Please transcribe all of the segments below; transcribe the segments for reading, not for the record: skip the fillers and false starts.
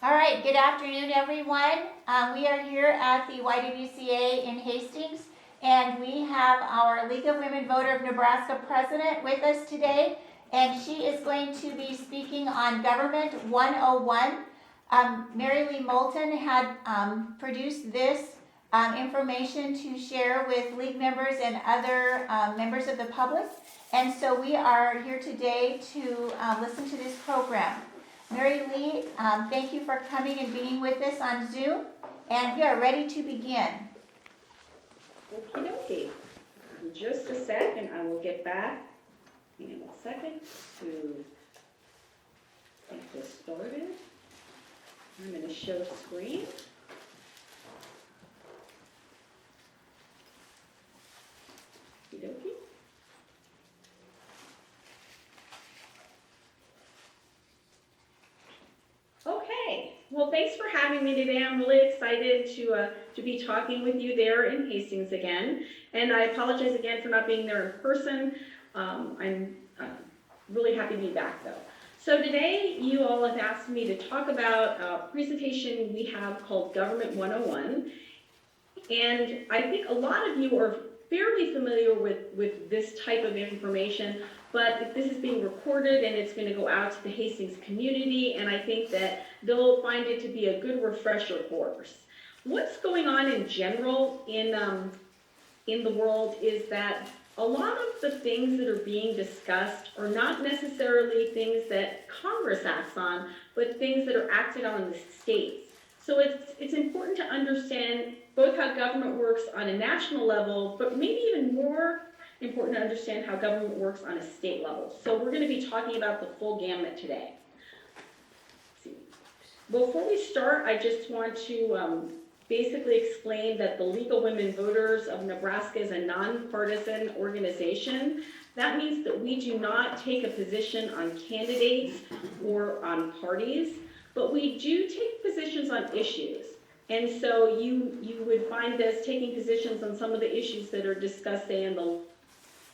All right, good afternoon, everyone. We are here at the YWCA in Hastings, and we have our League of Women Voter of Nebraska president with us today, and she is going to be speaking on Government 101. Marylee Moulton had produced this information to share with league members and other members of the public, and so we are here today to listen to this program. Marylee, thank you for coming and being with us on Zoom, and we are ready to begin. Okie dokie. In just a second, I will get back in a second to get this started. I'm going to show screen. Okie dokie. Okay, well, thanks for having me today. I'm really excited to be talking with you there in Hastings again. And I apologize again for not being there in person. I'm really happy to be back though. So today you all have asked me to talk about a presentation we have called Government 101. And I think a lot of you are fairly familiar with this type of information, but this is being recorded and it's going to go out to the Hastings community, and I think that they'll find it to be a good refresher course. What's going on in general in the world is that a lot of the things that are being discussed are not necessarily things that Congress acts on, but things that are acted on in the states. So it's important to understand both how government works on a national level, but maybe even more important to understand how government works on a state level. So we're going to be talking about the full gamut today. Let's see. Before we start, I just want to basically explain that the League of Women Voters of Nebraska is a nonpartisan organization. That means that we do not take a position on candidates or on parties, but we do take positions on issues. And so you would find us taking positions on some of the issues that are discussed, say, in the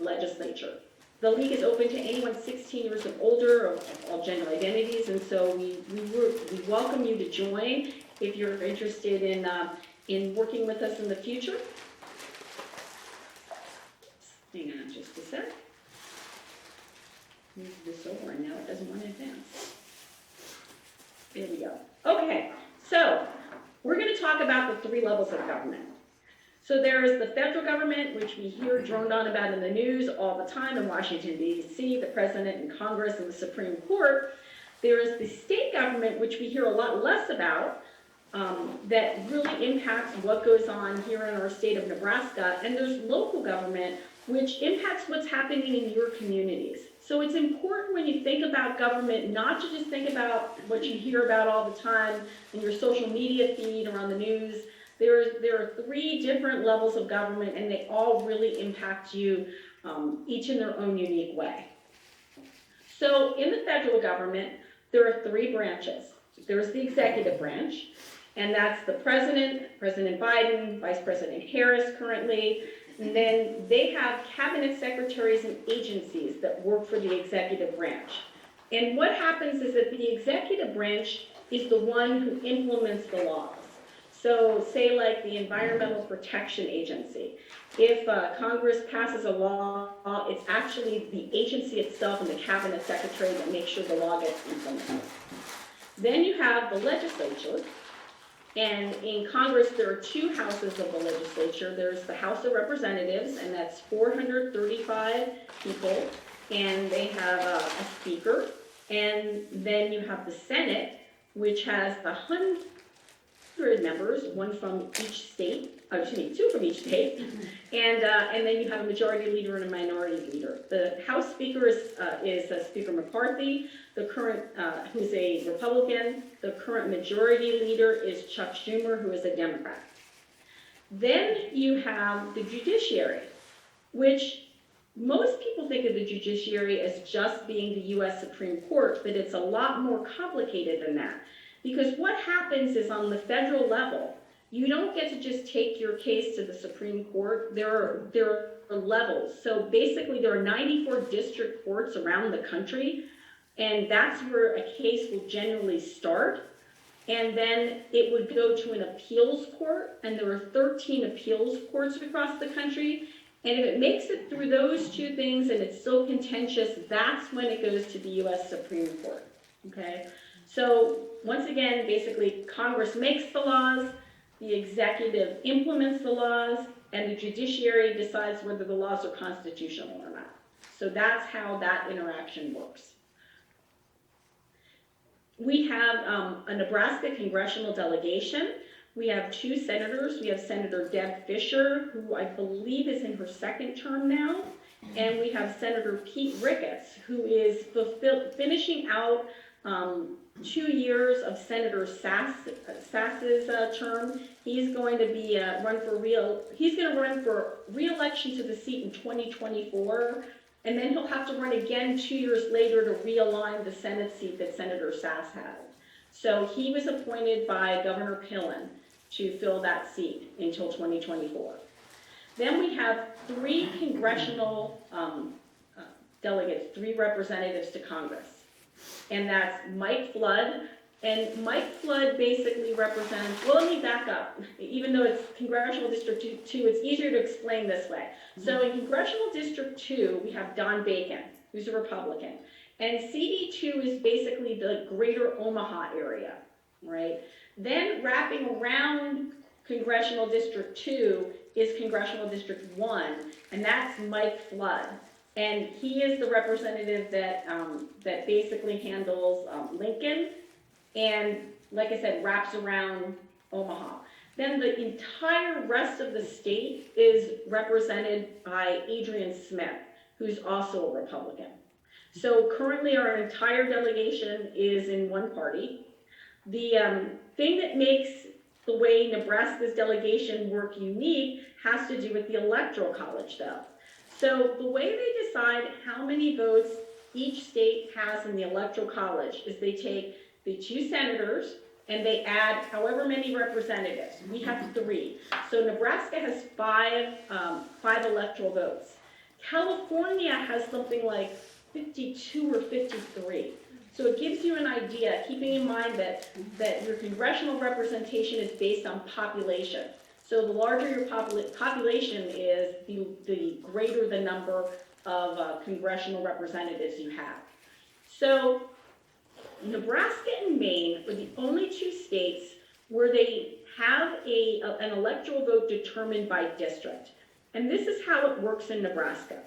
legislature. The League is open to anyone 16 years and older of all gender identities, and so we welcome you to join if you're interested in working with us in the future. Hang on just a sec. Move this over, and now it doesn't want to advance. There we go. Okay, so we're going to talk about the three levels of government. So there is the federal government, which we hear droned on about in the news all the time in Washington, D.C., the president and Congress and the Supreme Court. There is the state government, which we hear a lot less about, that really impacts what goes on here in our state of Nebraska. And there's local government, which impacts what's happening in your communities. So it's important when you think about government, not to just think about what you hear about all the time in your social media feed or on the news. There are three different levels of government, and they all really impact you, each in their own unique way. So in the federal government, there are three branches. There's the executive branch, and that's the president, President Biden, Vice President Harris currently, and then they have cabinet secretaries and agencies that work for the executive branch. And what happens is that the executive branch is the one who implements the laws. So say like the Environmental Protection Agency. If Congress passes a law, it's actually the agency itself and the cabinet secretary that makes sure the law gets implemented. Then you have the legislature. And in Congress, there are two houses of the legislature. There's the House of Representatives, and that's 435 people, and they have a speaker. And then you have the Senate, which has 100 members, one from each state, two from each state, and then you have a majority leader and a minority leader. The House Speaker is Speaker McCarthy, the current, who's a Republican. The current majority leader is Chuck Schumer, who is a Democrat. Then you have the judiciary, which most people think of the judiciary as just being the U.S. Supreme Court, but it's a lot more complicated than that. Because what happens is on the federal level, you don't get to just take your case to the Supreme Court. There are levels. So basically there are 94 district courts around the country, and that's where a case will generally start. and then it would go to an appeals court, and there are 13 appeals courts across the country. And if it makes it through those two things and it's still contentious, that's when it goes to the US Supreme Court, okay? So once again, basically Congress makes the laws, the executive implements the laws, and the judiciary decides whether the laws are constitutional or not. So that's how that interaction works. We have a Nebraska congressional delegation. We have 2 senators. We have Senator Deb Fisher, who I believe is in her 2nd term now, and we have Senator Pete Ricketts, who is finishing out 2 years of Senator Sass's term. He's going to be run for re-election to the seat in 2024, and then he'll have to run again 2 years later to realign the Senate seat that Senator Sass had. So he was appointed by Governor Pillen to fill that seat until 2024. Then we have 3 congressional delegates, 3 representatives to Congress. And that's Mike Flood. And Mike Flood basically represents, well, let me back up. Even though it's Congressional District 2, it's easier to explain this way. So in Congressional District 2, we have Don Bacon, who's a Republican. And CD2 is basically the greater Omaha area, right? Then wrapping around Congressional District 2 is Congressional District 1, and that's Mike Flood. And he is the representative that, that basically handles Lincoln, and like I said, wraps around Omaha. Then the entire rest of the state is represented by Adrian Smith, who's also a Republican. So currently our entire delegation is in one party. The thing that makes the way Nebraska's delegation work unique has to do with the Electoral College, though. So the way they decide how many votes each state has in the Electoral College is they take the 2 senators and they add however many representatives. We have 3. So Nebraska has 5 electoral votes. California has something like 52 or 53. So it gives you an idea, keeping in mind that your congressional representation is based on population. So the larger your population is, the greater the number of congressional representatives you have. So Nebraska and Maine are the only 2 states where they have an electoral vote determined by district. And this is how it works in Nebraska.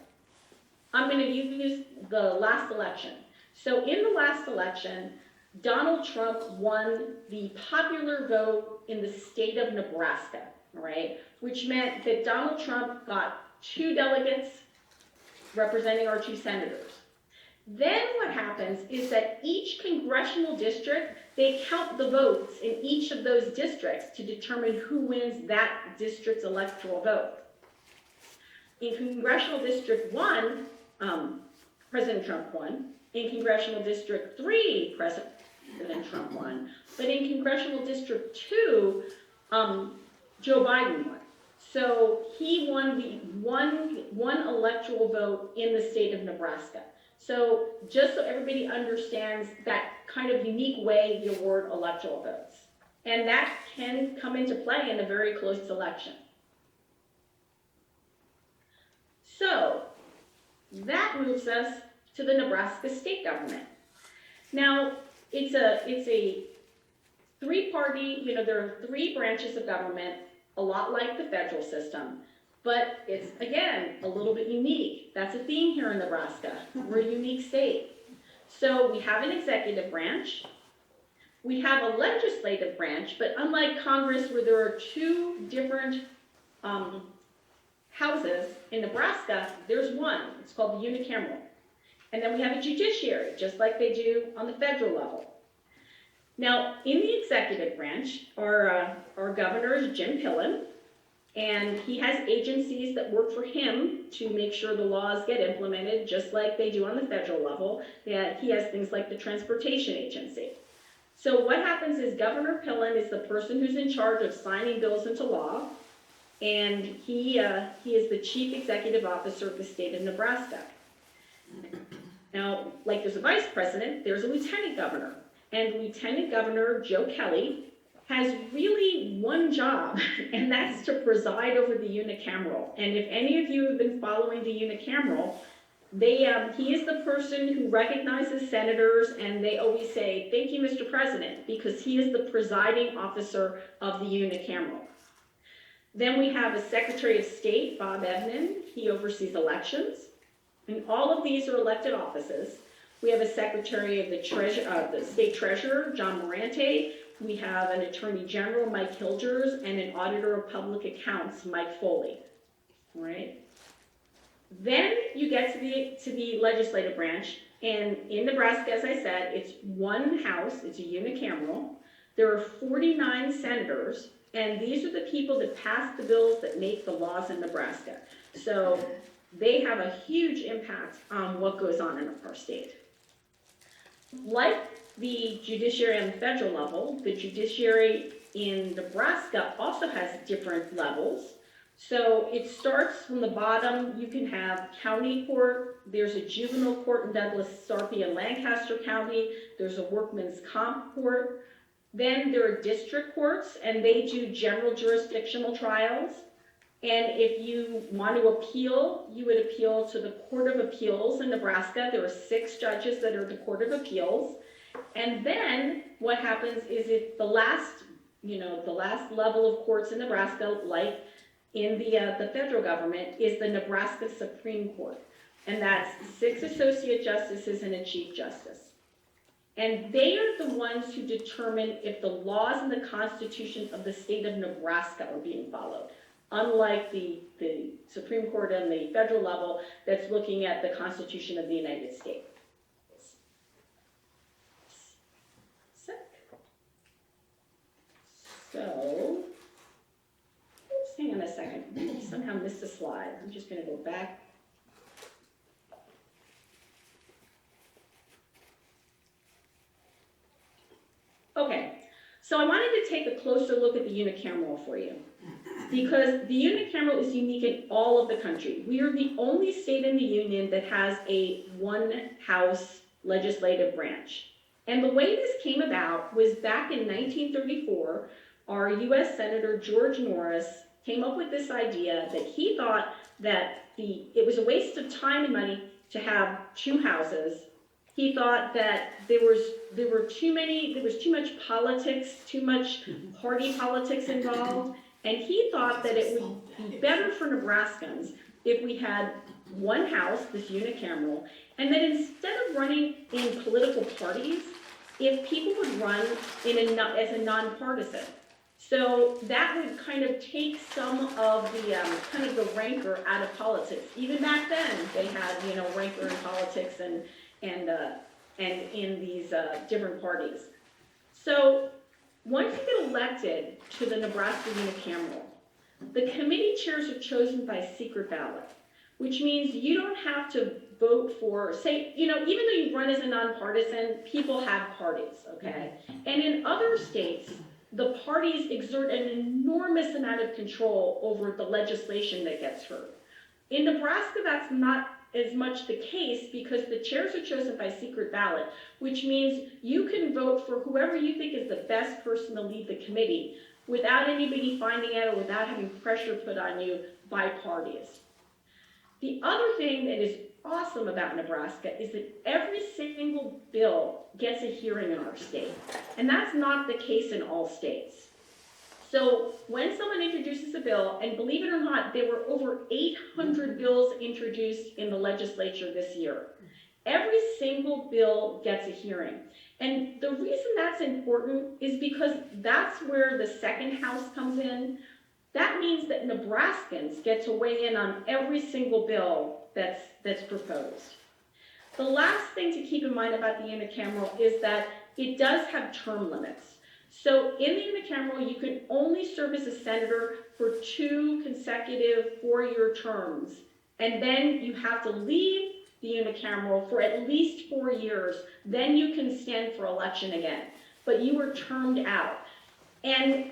I'm going to use the last election. So in the last election, Donald Trump won the popular vote in the state of Nebraska, right? Which meant that Donald Trump got 2 delegates representing our 2 senators. Then what happens is that each congressional district, they count the votes in each of those districts to determine who wins that district's electoral vote. In Congressional District 1, President Trump won. In Congressional District 3, President Trump won. But in Congressional District 2, Joe Biden won. So he won the one electoral vote in the state of Nebraska. So just so everybody understands that kind of unique way we award electoral votes. And that can come into play in a very close election. So that moves us to the Nebraska state government. Now, it's a 3-party, there are 3 branches of government, a lot like the federal system, but it's, again, a little bit unique. That's a theme here in Nebraska. We're a unique state. So we have an executive branch, we have a legislative branch, but unlike Congress where there are 2 different houses, in Nebraska, there's one. It's called the unicameral. And then we have a judiciary, just like they do on the federal level. Now, in the executive branch, our governor is Jim Pillen, and he has agencies that work for him to make sure the laws get implemented, just like they do on the federal level. He has things like the Transportation Agency. So what happens is Governor Pillen is the person who's in charge of signing bills into law, and he is the chief executive officer of the state of Nebraska. Now, like there's a vice president, there's a lieutenant governor. and Lieutenant Governor Joe Kelly has really one job, and that's to preside over the unicameral. And if any of you have been following the unicameral, he is the person who recognizes senators, and they always say, "Thank you, Mr. President," because he is the presiding officer of the unicameral. Then we have a Secretary of State, Bob Evnen. He oversees elections, and all of these are elected offices. We have a Secretary of the State Treasurer, John Morante. We have an Attorney General, Mike Hilgers, and an Auditor of Public Accounts, Mike Foley. All right. Then you get to the legislative branch, and in Nebraska, as I said, it's one house, it's a unicameral. There are 49 senators, and these are the people that pass the bills that make the laws in Nebraska. So they have a huge impact on what goes on in our state. Like the judiciary on the federal level, the judiciary in Nebraska also has different levels. So it starts from the bottom. You can have county court. There's a juvenile court in Douglas, Sarpy, and Lancaster County. There's a workman's comp court. Then there are district courts, and they do general jurisdictional trials. And if you want to appeal, you would appeal to the Court of Appeals in Nebraska. There are 6 judges that are the Court of Appeals. And then what happens is the last level of courts in Nebraska, like in the federal government, is the Nebraska Supreme Court. And that's 6 associate justices and a chief justice. And they are the ones who determine if the laws and the Constitution of the state of Nebraska are being followed. Unlike the Supreme Court on the federal level that's looking at the Constitution of the United States. So, oops, hang on a second. I somehow missed a slide. I'm just going to go back. Okay, so I wanted to take a closer look at the unicameral for you, because the unicameral is unique in all of the country. We are the only state in the union that has a one-house legislative branch. And the way this came about was back in 1934, our U.S. Senator George Norris came up with this idea that he thought that it was a waste of time and money to have 2 houses. He thought that there was too much politics, too much party politics involved, and he thought that it would be better for Nebraskans if we had one house, this unicameral, and that instead of running in political parties, if people would run as a nonpartisan. So that would kind of take some of the rancor out of politics. Even back then, they had rancor in politics and in these different parties. So once you get elected to the Nebraska unicameral, the committee chairs are chosen by secret ballot, which means you don't have to vote for, even though you run as a nonpartisan, people have parties, okay? And in other states, the parties exert an enormous amount of control over the legislation that gets heard. In Nebraska, that's not as much the case because the chairs are chosen by secret ballot, which means you can vote for whoever you think is the best person to lead the committee without anybody finding out or without having pressure put on you by parties. The other thing that is awesome about Nebraska is that every single bill gets a hearing in our state, and that's not the case in all states. So when someone introduces a bill, and believe it or not, there were over 800 bills introduced in the legislature this year. Every single bill gets a hearing. And the reason that's important is because that's where the second house comes in. That means that Nebraskans get to weigh in on every single bill that's proposed. The last thing to keep in mind about the unicameral is that it does have term limits. So in the unicameral, you can only serve as a senator for 2 consecutive 4-year terms. And then you have to leave the unicameral for at least 4 years. Then you can stand for election again. But you are termed out. And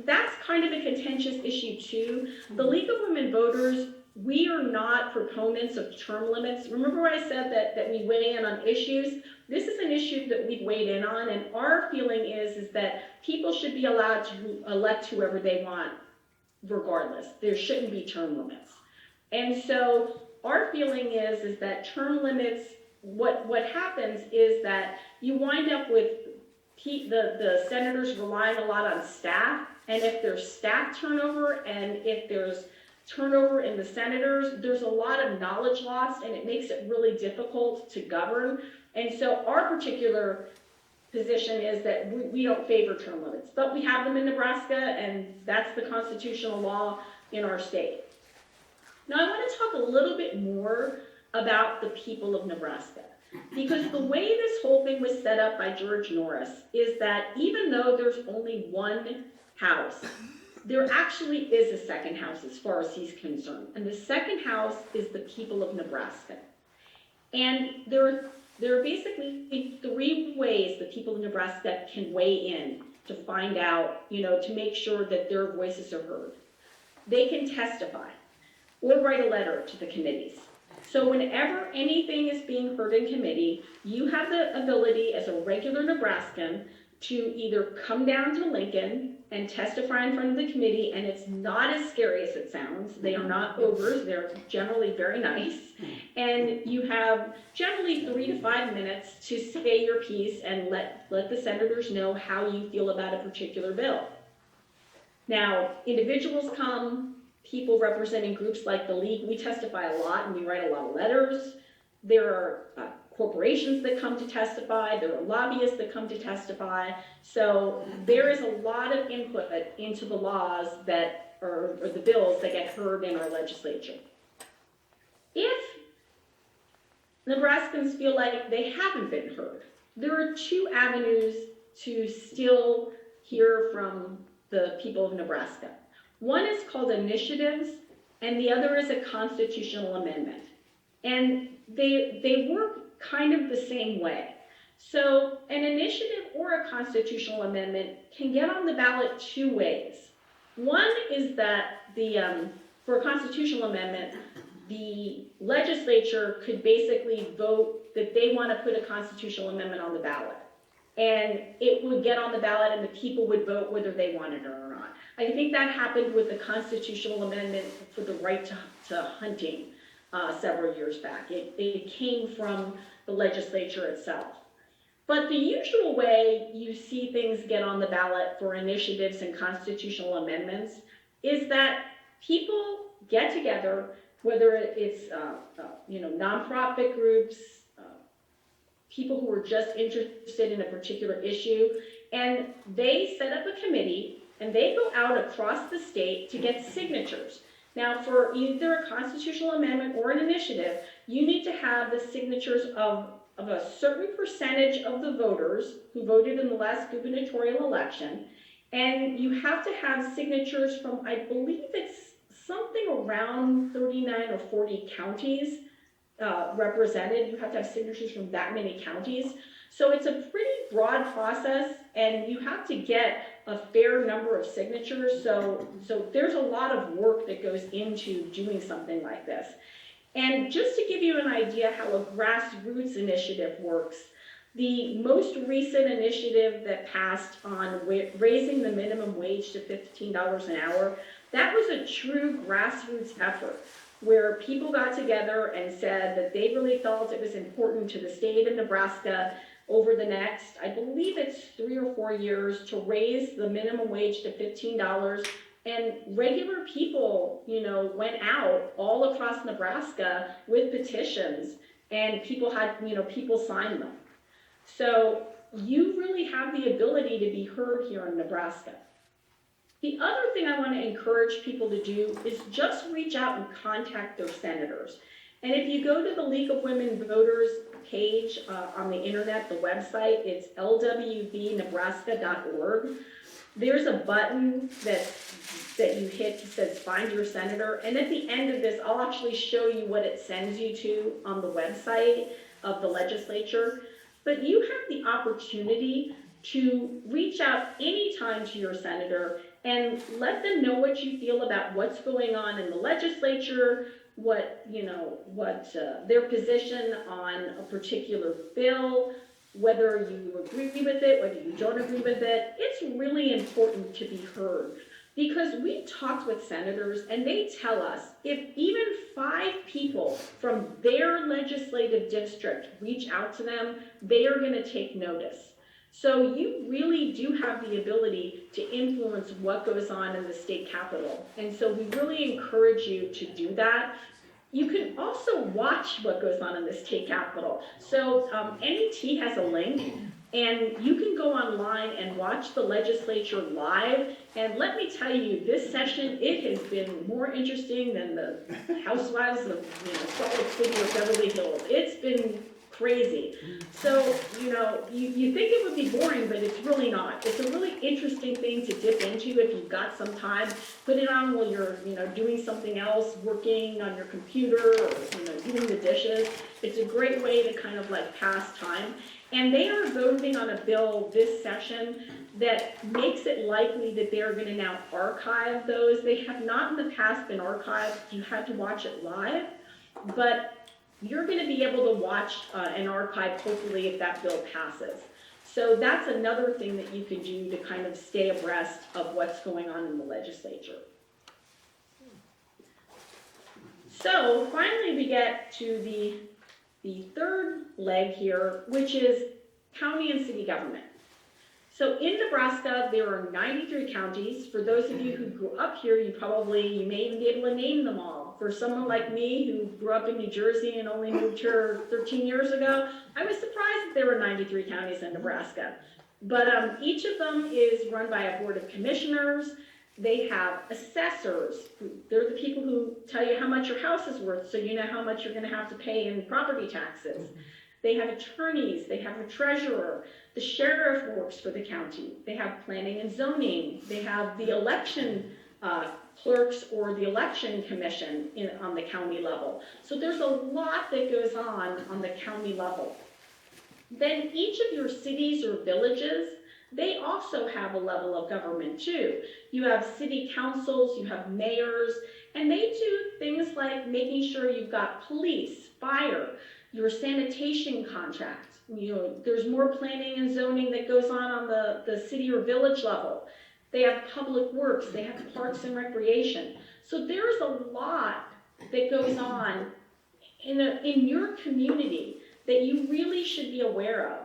that's kind of a contentious issue too. The League of Women Voters, we are not proponents of term limits. Remember I said that we weigh in on issues? this is an issue that we've weighed in on, and our feeling is that people should be allowed to elect whoever they want regardless. There shouldn't be term limits. And so our feeling is that term limits, what happens is that you wind up with the senators relying a lot on staff, and if there's staff turnover and if there's turnover in the senators, there's a lot of knowledge lost, and it makes it really difficult to govern. And so our particular position is that we don't favor term limits, but we have them in Nebraska, and that's the constitutional law in our state. Now I want to talk a little bit more about the people of Nebraska, because the way this whole thing was set up by George Norris is that even though there's only one house, there actually is a second house as far as he's concerned, and the second house is the people of Nebraska. And there are basically three ways the people of Nebraska can weigh in to find out, to make sure that their voices are heard. They can testify or write a letter to the committees. So whenever anything is being heard in committee, you have the ability as a regular Nebraskan to either come down to Lincoln and testify in front of the committee, and it's not as scary as it sounds. They are not ogres, they're generally very nice. And you have generally 3 to 5 minutes to say your piece and let the senators know how you feel about a particular bill. Now, individuals come, people representing groups like the League, we testify a lot and we write a lot of letters. There are corporations that come to testify, there are lobbyists that come to testify. So there is a lot of input into the laws that, or the bills that get heard in our legislature. If Nebraskans feel like they haven't been heard, there are 2 avenues to still hear from the people of Nebraska. One is called initiatives, and the other is a constitutional amendment. And they work kind of the same way. So an initiative or a constitutional amendment can get on the ballot 2 ways. One is that for a constitutional amendment, the legislature could basically vote that they want to put a constitutional amendment on the ballot. And it would get on the ballot and the people would vote whether they wanted it or not. I think that happened with the constitutional amendment for the right to hunting several years back. It came from the legislature itself. But the usual way you see things get on the ballot for initiatives and constitutional amendments is that people get together, whether it's nonprofit groups, people who are just interested in a particular issue, and they set up a committee and they go out across the state to get signatures. Now, for either a constitutional amendment or an initiative, you need to have the signatures of a certain percentage of the voters who voted in the last gubernatorial election, and you have to have signatures from, I believe it's something around 39 or 40 counties represented. You have to have signatures from that many counties. So it's a pretty broad process, and you have to get a fair number of signatures. So there's a lot of work that goes into doing something like this. And just to give you an idea how a grassroots initiative works, the most recent initiative that passed on raising the minimum wage to $15 an hour, that was a true grassroots effort where people got together and said that they really felt it was important to the state of Nebraska over the next, I believe it's 3 or 4 years, to raise the minimum wage to $15. And regular people, went out all across Nebraska with petitions, and people signed them. So you really have the ability to be heard here in Nebraska. The other thing I want to encourage people to do is just reach out and contact their senators. And if you go to the League of Women Voters page on the internet, the website, it's lwvnebraska.org. There's a button that you hit that says find your senator. And at the end of this, I'll actually show you what it sends you to on the website of the legislature. But you have the opportunity to reach out anytime to your senator and let them know what you feel about what's going on in the legislature, what their position on a particular bill, whether you agree with it, whether you don't agree with it. It's really important to be heard, because we talked with senators and they tell us if even 5 people from their legislative district reach out to them, they are going to take notice. So you really do have the ability to influence what goes on in the state capitol. And so we really encourage you to do that. You can also watch what goes on in the state capitol. So NET has a link, and you can go online and watch the legislature live. And let me tell you, this session, it has been more interesting than the housewives of Salt Lake City or Beverly Hills. It's been crazy. So, you think it would be boring, but it's really not. It's a really interesting thing to dip into if you've got some time. Put it on while you're, doing something else, working on your computer or, doing the dishes. It's a great way to kind of like pass time. And they are voting on a bill this session that makes it likely that they are going to now archive those. They have not in the past been archived. You had to watch it live, but you're going to be able to watch an archive, hopefully, if that bill passes. So that's another thing that you can do to kind of stay abreast of what's going on in the legislature. So finally, we get to the third leg here, which is county and city government. So in Nebraska, there are 93 counties. For those of you who grew up here, you may even be able to name them all. For someone like me who grew up in New Jersey and only moved here 13 years ago, I was surprised that there were 93 counties in Nebraska. But each of them is run by a board of commissioners. They have assessors. They're the people who tell you how much your house is worth, so you know how much you're going to have to pay in property taxes. They have attorneys. They have a treasurer. The sheriff works for the county. They have planning and zoning. They have the election clerks or the election commission on the county level. So there's a lot that goes on the county level. Then each of your cities or villages, they also have a level of government too. You have city councils, you have mayors, and they do things like making sure you've got police, fire, your sanitation contract. There's more planning and zoning that goes on the city or village level. They have public works, they have parks and recreation. So there's a lot that goes on in your community that you really should be aware of.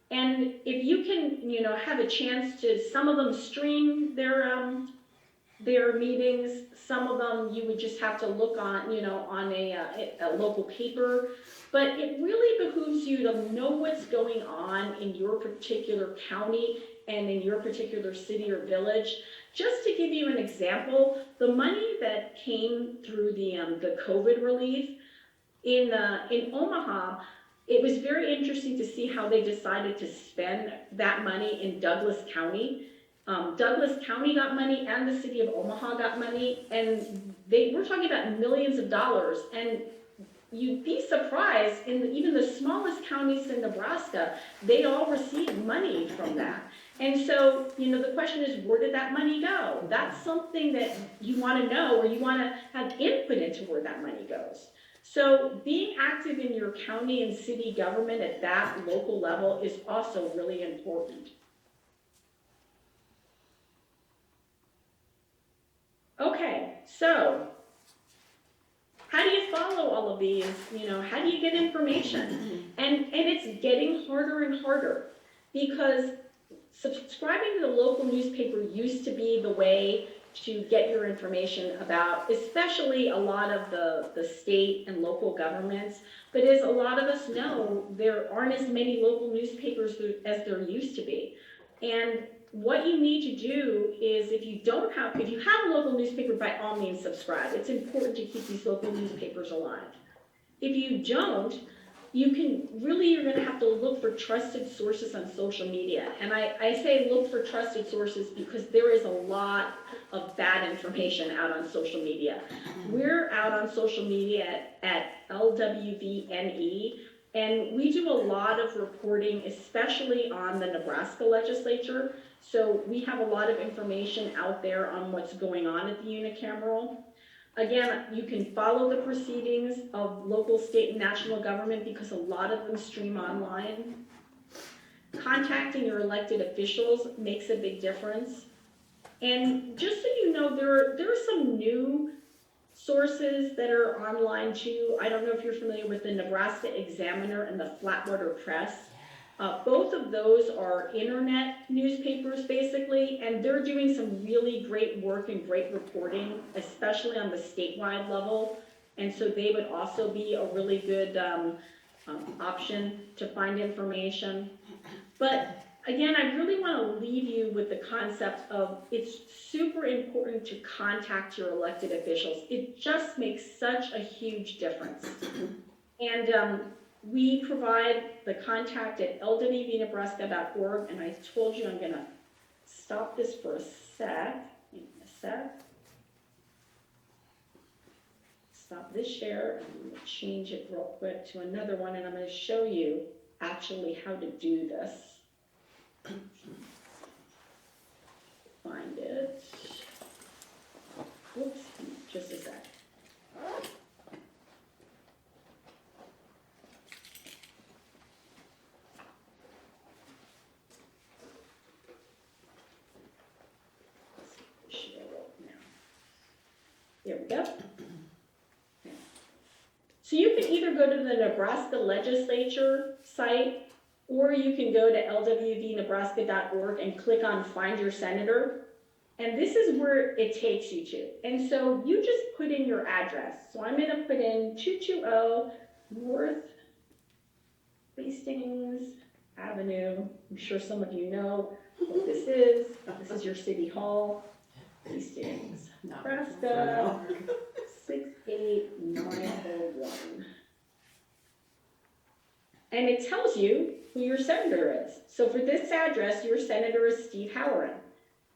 And if you can, have a chance to, some of them stream their meetings, some of them you would just have to look on, on a local paper. But it really behooves you to know what's going on in your particular county and in your particular city or village. Just to give you an example, the money that came through the COVID relief in Omaha, it was very interesting to see how they decided to spend that money in Douglas County. Douglas County got money and the city of Omaha got money, and we're talking about millions of dollars. And you'd be surprised, even the smallest counties in Nebraska, they all received money from that. And so, the question is, where did that money go? That's something that you want to know, or you want to have input into where that money goes. So being active in your county and city government at that local level is also really important. Okay, so how do you follow all of these? How do you get information? And it's getting harder and harder, because subscribing to the local newspaper used to be the way to get your information about, especially a lot of the state and local governments. But as a lot of us know, there aren't as many local newspapers as there used to be. And what you need to do is, if you have a local newspaper, by all means subscribe. It's important to keep these local newspapers alive. If you don't, you're going to have to look for trusted sources on social media. And I say look for trusted sources because there is a lot of bad information out on social media. We're out on social media at LWVNE, and we do a lot of reporting, especially on the Nebraska legislature. So we have a lot of information out there on what's going on at the unicameral. Again, you can follow the proceedings of local, state, and national government because a lot of them stream online. contacting your elected officials makes a big difference. And just so you know, there are some new sources that are online too. I don't know if you're familiar with the Nebraska Examiner and the Flatwater Press. Both of those are internet newspapers basically, and they're doing some really great work and great reporting, especially on the statewide level. And so they would also be a really good option to find information. But again, I really want to leave you with the concept of it's super important to contact your elected officials. It just makes such a huge difference. And we provide the contact at lwvnebraska.org, and I told you I'm going to stop this for a sec. Stop this share, and I'm going to change it real quick to another one, and I'm going to show you actually how to do this. Find it. Whoops, just a sec. There we go. So you can either go to the Nebraska Legislature site, or you can go to lwvnebraska.org and click on Find Your Senator. And this is where it takes you to. And so you just put in your address. So I'm going to put in 220 North Hastings Avenue. I'm sure some of you know what this is. This is your city hall. Hastings, Nebraska, 68901. And it tells you who your senator is. So for this address, your senator is Steve Halloran.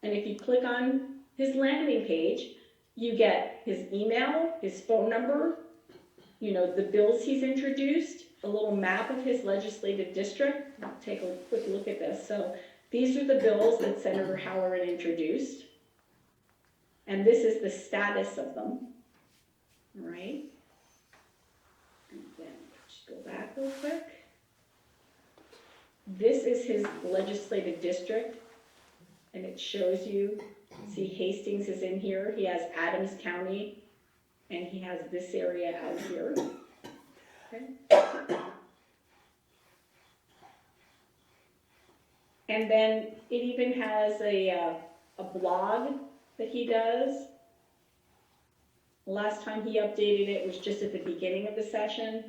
And if you click on his landing page, you get his email, his phone number, you know, the bills he's introduced, a little map of his legislative district. I'll take a quick look at this. So these are the bills that Senator Halloran introduced. And this is the status of them, all right? And then just go back real quick. This is his legislative district, and it shows you, see Hastings is in here, he has Adams County, and he has this area out here, okay? And then it even has a blog that he does. Last time he updated it was just at the beginning of the session.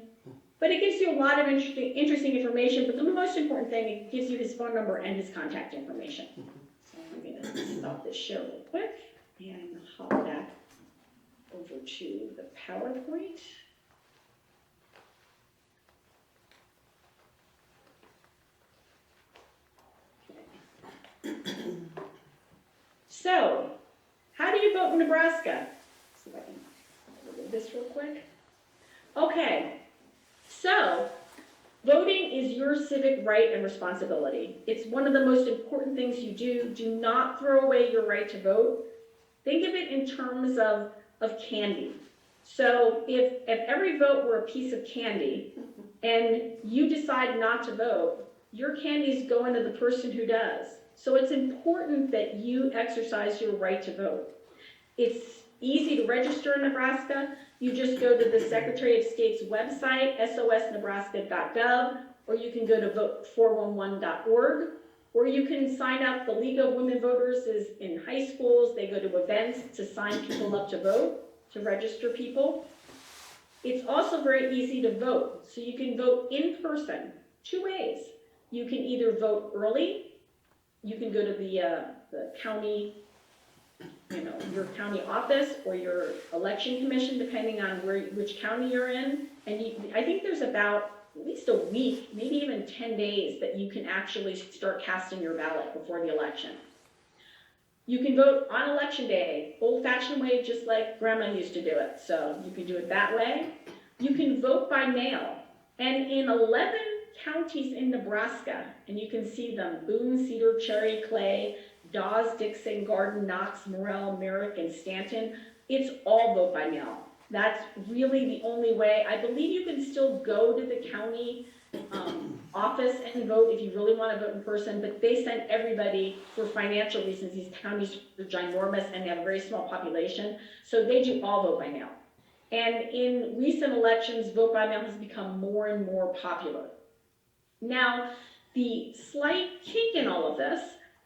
But it gives you a lot of interesting information, but the most important thing, it gives you his phone number and his contact information. So I'm going to stop this share real quick and hop back over to the PowerPoint. Okay. So, how do you vote in Nebraska? See if I can look at this real quick. Okay. So, voting is your civic right and responsibility. It's one of the most important things you do. Do not throw away your right to vote. Think of it in terms of candy. So if every vote were a piece of candy and you decide not to vote, your candy's going to the person who does. So it's important that you exercise your right to vote. It's easy to register in Nebraska. You just go to the Secretary of State's website, sosnebraska.gov, or you can go to vote411.org, or you can sign up. The League of Women Voters is in high schools. They go to events to sign people up to vote, to register people. It's also very easy to vote. So you can vote in person, two ways. You can either vote early. You can go to the county, you know, your county office or your election commission, depending on which county you're in. And I think there's about at least a week, maybe even 10 days that you can actually start casting your ballot before the election. You can vote on election day, old-fashioned way, just like Grandma used to do it. So you can do it that way. You can vote by mail. And in 11 counties in Nebraska, and you can see them, Boone, Cedar, Cherry, Clay, Dawes, Dixon, Garden, Knox, Morrell, Merrick, and Stanton, it's all vote by mail. That's really the only way. I believe you can still go to the county office and vote if you really want to vote in person, but they send everybody for financial reasons. These counties are ginormous and they have a very small population, so they do all vote by mail. And in recent elections, vote by mail has become more and more popular. Now, the slight kink in all of this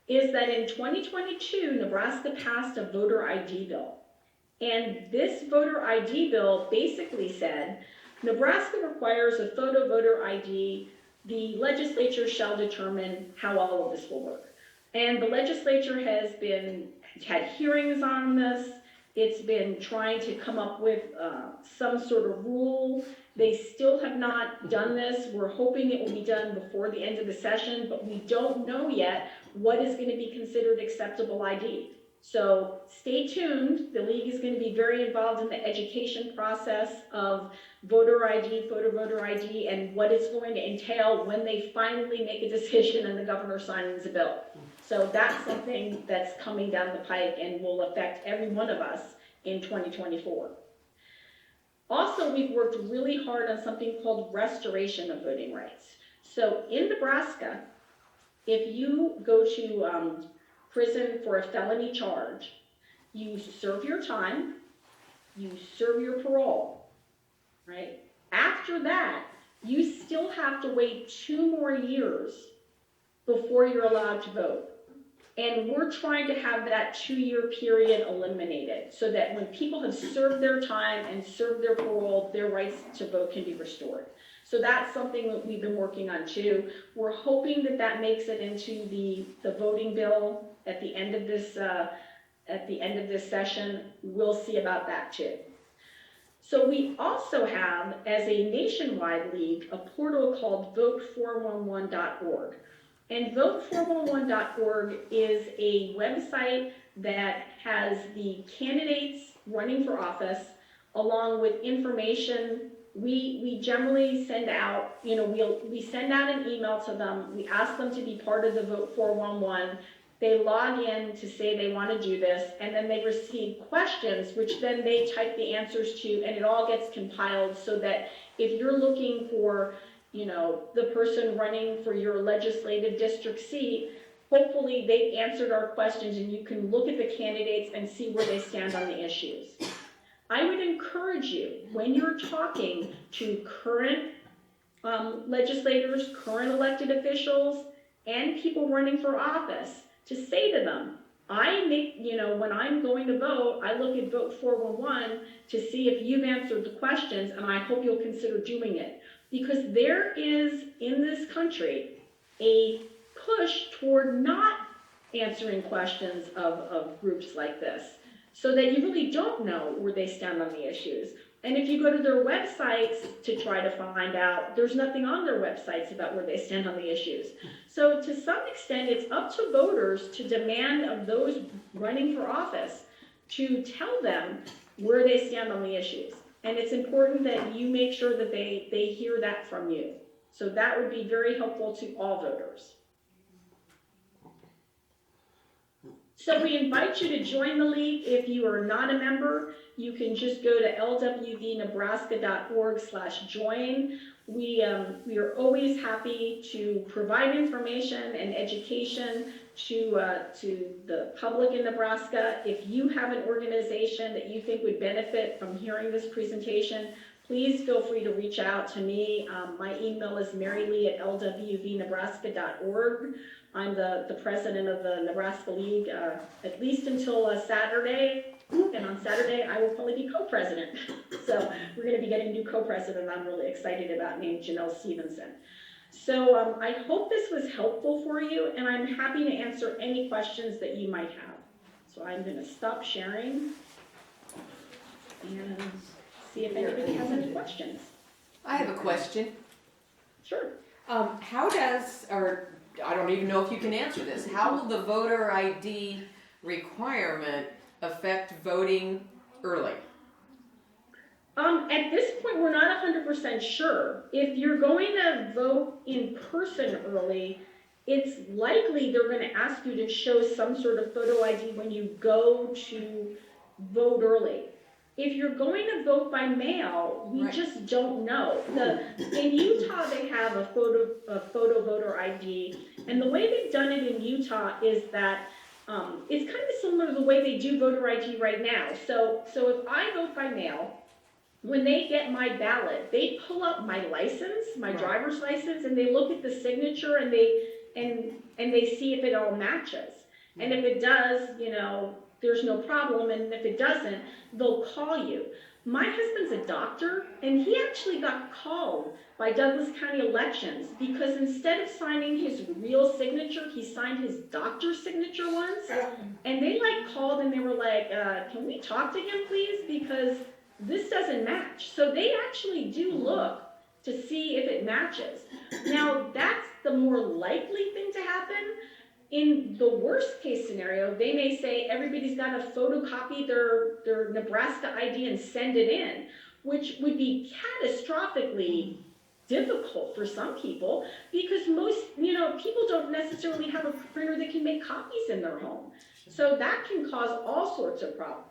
is that in 2022, Nebraska passed a voter ID bill. And this voter ID bill basically said, Nebraska requires a photo voter ID. The legislature shall determine how all of this will work. And the legislature has had hearings on this. It's been trying to come up with some sort of rule. They still have not done this. We're hoping it will be done before the end of the session, but we don't know yet what is going to be considered acceptable ID. So stay tuned. The league is going to be very involved in the education process of voter ID, photo voter ID, and what it's going to entail when they finally make a decision and the governor signs a bill. So that's something that's coming down the pike and will affect every one of us in 2024. Also, we've worked really hard on something called restoration of voting rights. So in Nebraska, if you go to prison for a felony charge, you serve your time, you serve your parole, right? After that, you still have to wait 2 more years before you're allowed to vote. And we're trying to have that 2-year period eliminated so that when people have served their time and served their parole, their rights to vote can be restored. So that's something that we've been working on too. We're hoping that that makes it into the voting bill at the end of this session. We'll see about that too. So we also have, as a nationwide league, a portal called vote411.org. And vote411.org is a website that has the candidates running for office along with information. We generally send out, we send out an email to them. We ask them to be part of the Vote 411. They log in to say they want to do this, and then they receive questions, which then they type the answers to, and it all gets compiled so that if you're looking for the person running for your legislative district seat, hopefully they've answered our questions and you can look at the candidates and see where they stand on the issues. I would encourage you, when you're talking to current legislators, current elected officials, and people running for office, to say to them, when I'm going to vote, I look at Vote 411 to see if you've answered the questions, and I hope you'll consider doing it. Because there is, in this country, a push toward not answering questions of groups like this, so that you really don't know where they stand on the issues. And if you go to their websites to try to find out, there's nothing on their websites about where they stand on the issues. So to some extent, it's up to voters to demand of those running for office to tell them where they stand on the issues. And it's important that you make sure that they hear that from you. So that would be very helpful to all voters. So we invite you to join the league. If you are not a member, you can just go to lwvnebraska.org/join. We are always happy to provide information and education to the public in Nebraska. If you have an organization that you think would benefit from hearing this presentation, please feel free to reach out to me. My email is marylee@lwvnebraska.org. I'm the president of the Nebraska League, at least until Saturday. And on Saturday, I will probably be co-president. So we're going to be getting a new co-president I'm really excited about, named Janelle Stevenson. So I hope this was helpful for you, and I'm happy to answer any questions that you might have. So I'm going to stop sharing and see if anybody has any questions. I have a question. Sure. How does, or I don't even know if you can answer this, how will the voter ID requirement affect voting early? At this point, we're not 100% sure. If you're going to vote in person early, it's likely they're going to ask you to show some sort of photo ID when you go to vote early. if you're going to vote by mail, we Right. just don't know. In Utah, they have a photo voter ID, and the way they've done it in Utah is that it's kind of similar to the way they do voter ID right now. So if I vote by mail, when they get my ballot, they pull up my license, my Right. driver's license, and they look at the signature and they see if it all matches. And if it does, there's no problem, and if it doesn't, they'll call you. My husband's a doctor, and he actually got called by Douglas County Elections because instead of signing his real signature, he signed his doctor's signature once. And they called and they were like, can we talk to him, please? Because this doesn't match. So they actually do look to see if it matches. Now, that's the more likely thing to happen. In the worst case scenario, they may say everybody's got to photocopy their Nebraska ID and send it in, which would be catastrophically difficult for some people because most, people don't necessarily have a printer that can make copies in their home. So that can cause all sorts of problems.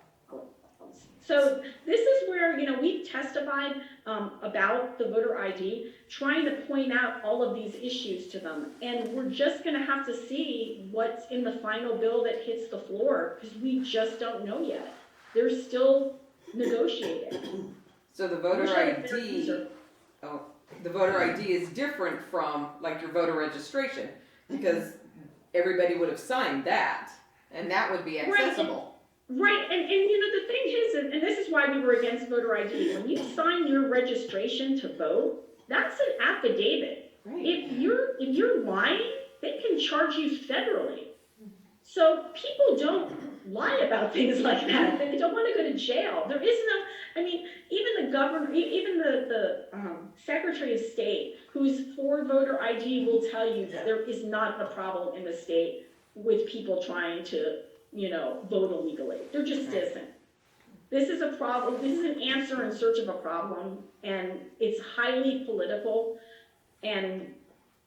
So this is where, we've testified about the voter ID, trying to point out all of these issues to them. And we're just going to have to see what's in the final bill that hits the floor because we just don't know yet. They're still negotiating. So the voter ID, the voter ID is different from your voter registration because everybody would have signed that and that would be accessible. Right, and the thing is, and this is why we were against voter ID, when you sign your registration to vote, that's an affidavit. Right. If you're lying, they can charge you federally. So people don't lie about things like that. They don't want to go to jail. There is no, even the governor, even the Secretary of State, who's for voter ID, will tell you that there is not a problem in the state with people trying to vote illegally. There just isn't. This is a problem. This is an answer in search of a problem, and it's highly political, and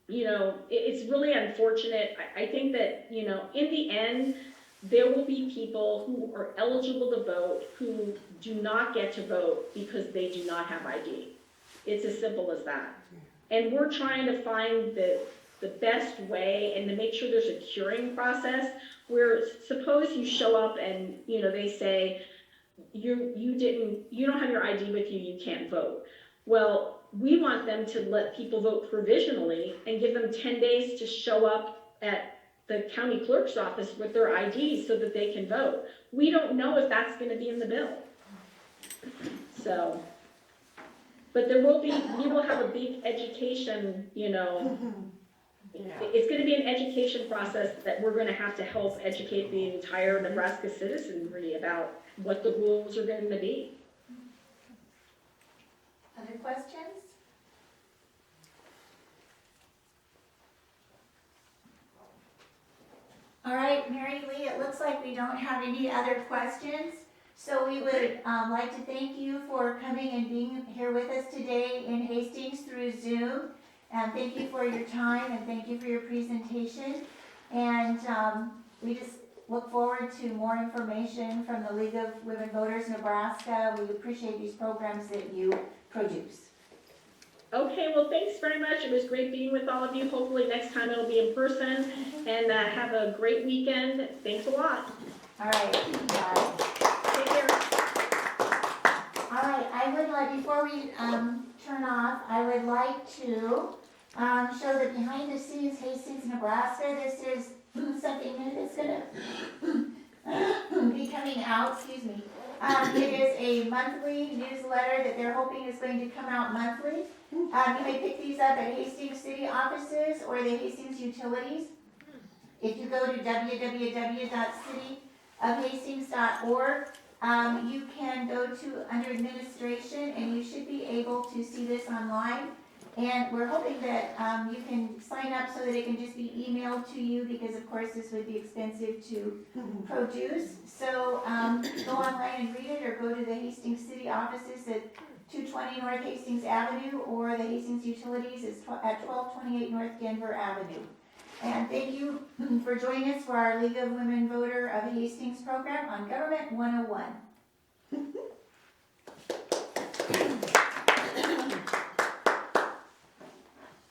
it's really unfortunate. I think that in the end, there will be people who are eligible to vote who do not get to vote because they do not have ID. It's as simple as that. And we're trying to find the best way and to make sure there's a curing process where suppose you show up and they say you don't have your ID with you, you can't vote. Well, we want them to let people vote provisionally and give them 10 days to show up at the county clerk's office with their ID so that they can vote. We don't know if that's going to be in the bill. So, but we will have a big education, It's going to be an education process that we're going to have to help educate the entire Nebraska citizenry about what the rules are going to be. Other questions? All right, Marylee, it looks like we don't have any other questions. So we would like to thank you for coming and being here with us today in Hastings through Zoom. And thank you for your time and thank you for your presentation. And we just look forward to more information from the League of Women Voters Nebraska. We appreciate these programs that you produce. Okay, well, thanks very much. It was great being with all of you. Hopefully next time it'll be in person. And have a great weekend. Thanks a lot. All right, bye. Take care. All right, I would like, before we turn off, I would like to show the behind the scenes Hastings, Nebraska. This is something new that's gonna be coming out, excuse me. It is a monthly newsletter that they're hoping is going to come out monthly. You may pick these up at Hastings City offices or the Hastings Utilities. If you go to www.cityofhastings.org, you can go to under administration and you should be able to see this online. And we're hoping that you can sign up so that it can just be emailed to you because of course this would be expensive to produce. So go online and read it or go to the Hastings City offices at 220 North Hastings Avenue or the Hastings Utilities is at 1228 North Denver Avenue. And thank you for joining us for our League of Women Voter of Hastings program on Government 101.